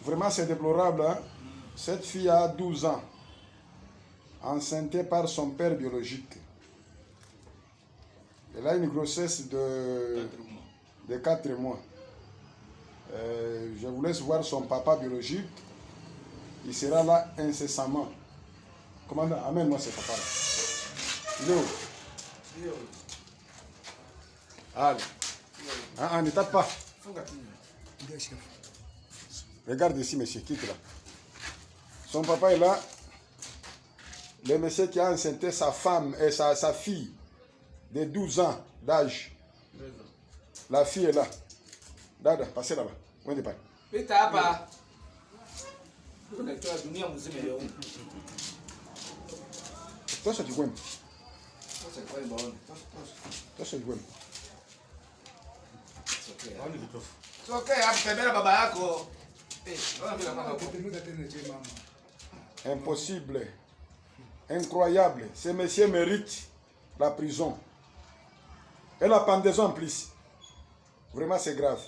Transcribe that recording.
Vraiment, c'est déplorable. Hein? Cette fille a 12 ans, enceinte par son père biologique. Elle a une grossesse de 4 mois. Je vous laisse voir son papa biologique. Il sera là incessamment. Commandant, amène-moi ce papa-là. Il est où? Allez. Ne tape pas. Regarde ici, monsieur, quitte là. Son papa est là. Le monsieur qui a enceinte sa femme et sa fille de 12 ans d'âge. La fille est là. Dada, passez là-bas. Où est-ce que tu parles? Tosha Jigwem. Tosha Jigwem. It's okay, akutembea baba yako. Impossible. Incroyable. Ce monsieur mérite la prison. Et la pendaison en plus. Vraiment, c'est grave.